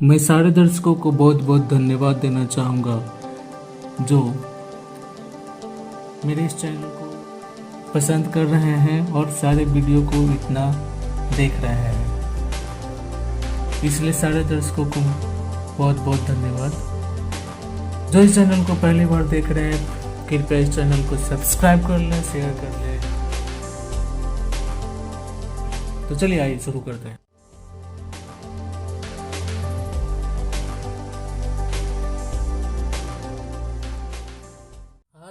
मैं सारे दर्शकों को बहुत बहुत धन्यवाद देना चाहूँगा जो मेरे इस चैनल को पसंद कर रहे हैं और सारे वीडियो को इतना देख रहे हैं, इसलिए सारे दर्शकों को बहुत बहुत धन्यवाद। जो इस चैनल को पहली बार देख रहे हैं कृपया इस चैनल को सब्सक्राइब कर लें, शेयर कर लें। तो चलिए आइए शुरू करते हैं।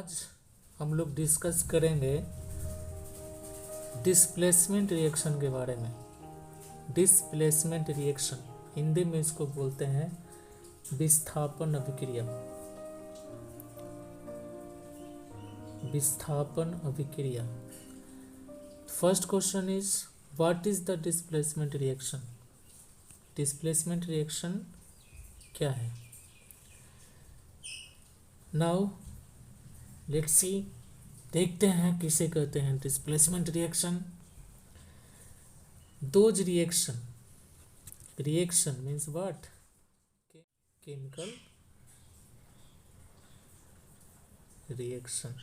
आज हम लोग डिस्कस करेंगे डिस्प्लेसमेंट रिएक्शन के बारे में। डिस्प्लेसमेंट रिएक्शन हिंदी में इसको बोलते हैं विस्थापन अभिक्रिया। विस्थापन अभिक्रिया। First question is what is the displacement reaction. Displacement reaction क्या है? नाउ लेट्स सी, देखते हैं किसे कहते हैं displacement reaction. Those reaction, reaction means what? Chemical reaction.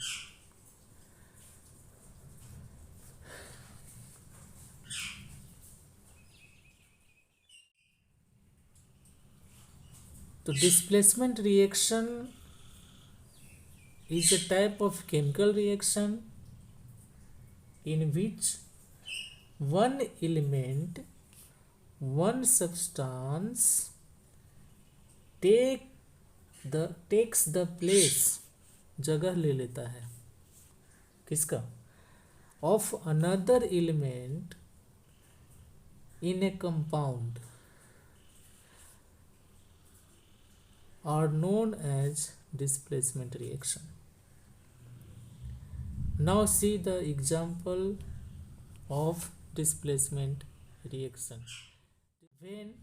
तो displacement reaction is a type of chemical reaction in which one element, one substance takes the place, जगह ले लेता है किसका? of another element in a compound are known as displacement reaction. Now see the example of displacement reaction. When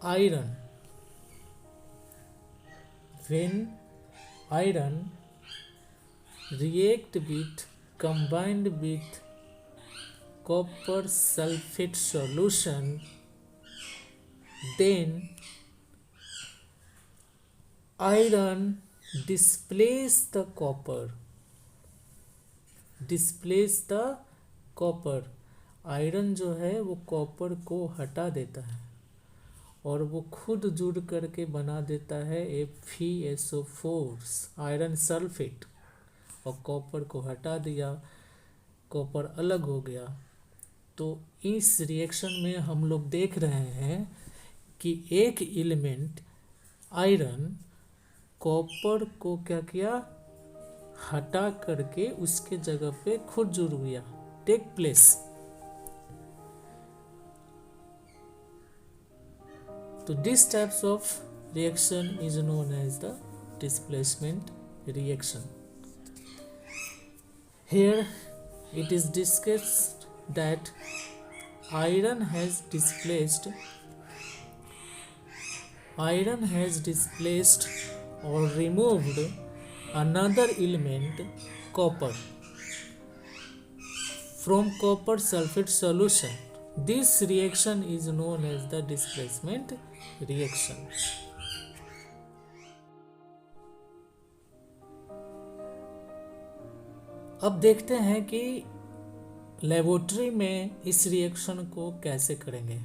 iron react with combined with copper sulfate solution, then iron displace the copper. Iron जो है वो copper को हटा देता है और वो खुद जुड़ करके बना देता है FeSO4 आयरन सल्फेट, और कॉपर को हटा दिया, कॉपर अलग हो गया। तो इस रिएक्शन में हम लोग देख रहे हैं कि एक एलिमेंट आयरन कॉपर को क्या किया, हटा करके उसके जगह पे खुद जुड़ गया, टेक प्लेस। तो this types of reaction is known as the displacement reaction. Here it is discussed that iron has displaced or removed another element, copper, from copper sulfate solution. This reaction is known as the displacement reaction. अब देखते हैं कि laboratory में इस reaction को कैसे करेंगे।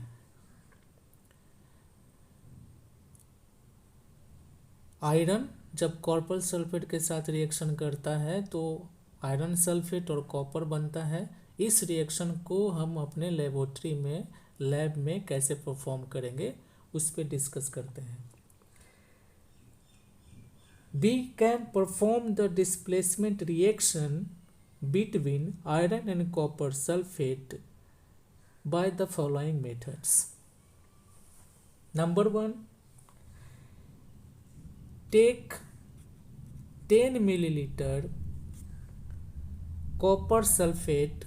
Iron जब कॉपर सल्फेट के साथ रिएक्शन करता है तो आयरन सल्फेट और कॉपर बनता है। इस रिएक्शन को हम अपने लेबोरेटरी में, लैब में कैसे परफॉर्म करेंगे उस पर डिस्कस करते हैं। We can perform the displacement reaction between iron and copper sulfate by the following methods. Number 1, take 10 milliliter copper sulfate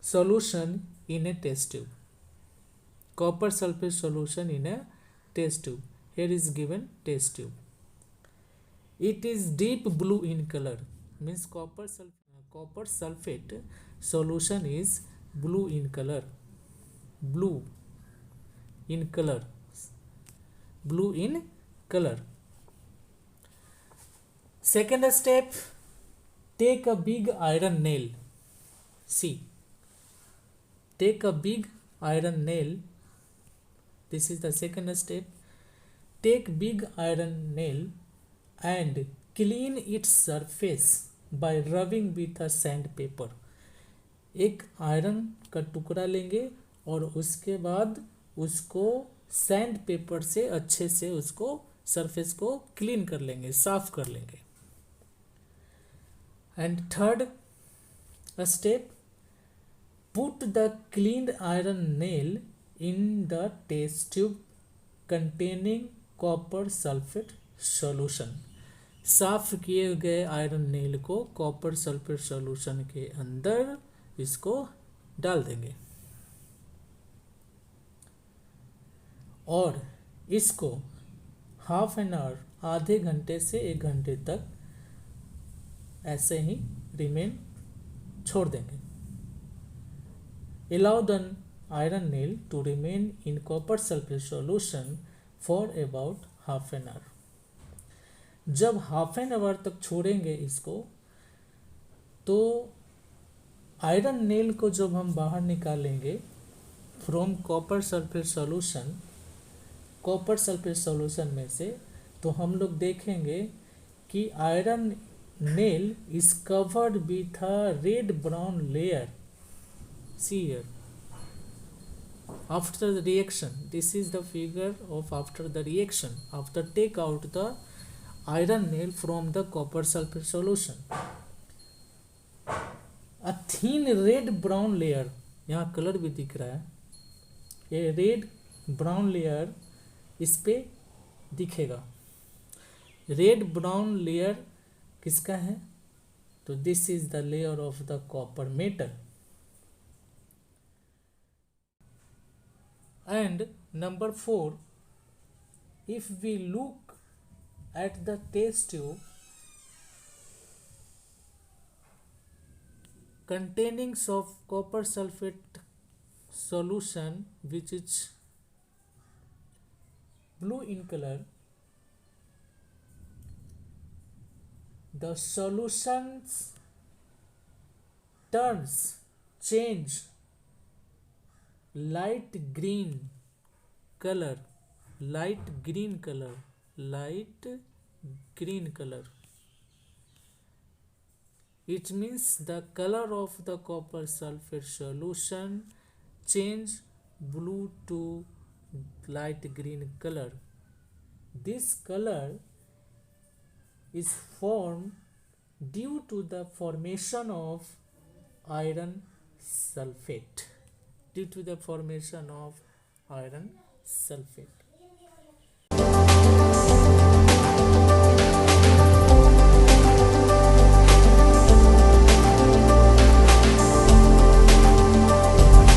solution in a test tube. Copper sulfate solution in a test tube. Here is given test tube. It is deep blue in color, means copper sulfate. copper sulfate solution is blue in color. Blue in color. Blue in color. Second step, take a big iron nail. See, take a big iron nail. This is the second step. Take big iron nail and clean its surface by rubbing with a sandpaper. एक iron का टुकड़ा लेंगे और उसके बाद उसको sand paper से अच्छे से उसको सरफेस को क्लीन कर लेंगे, साफ कर लेंगे. And third step, put the cleaned iron nail in the test tube containing copper sulphate solution. साफ किए गए आयरन नेल को कॉपर सल्फेट सॉल्यूशन के अंदर इसको डाल देंगे और इसको हाफ एन आवर, आधे घंटे से 1 घंटे तक ऐसे ही रिमेन छोड़ देंगे. Allow the iron nail to remain in copper sulfate solution for about half an hour. जब हाफ एन आवर तक छोड़ेंगे इसको तो आयरन नेल को जब हम बाहर निकालेंगे from copper sulphate solution, copper sulphate solution में से, तो हम लोग देखेंगे कि iron nail is covered with a red brown layer. See here, after the reaction, this is the figure of after the reaction, after take out the iron nail from the copper sulfate solution, a thin red brown layer, यहाँ colour भी दिख रहा है, ये red brown layer इस पे दिखेगा. Red brown layer किसका है? तो this is the layer of the copper metal. And number 4, if we look at the test tube containing of copper sulfate solution which is blue in color, the solutions change light green color. It means the color of the copper sulfate solution change blue to light green color. This color is formed due to the formation of iron sulfate.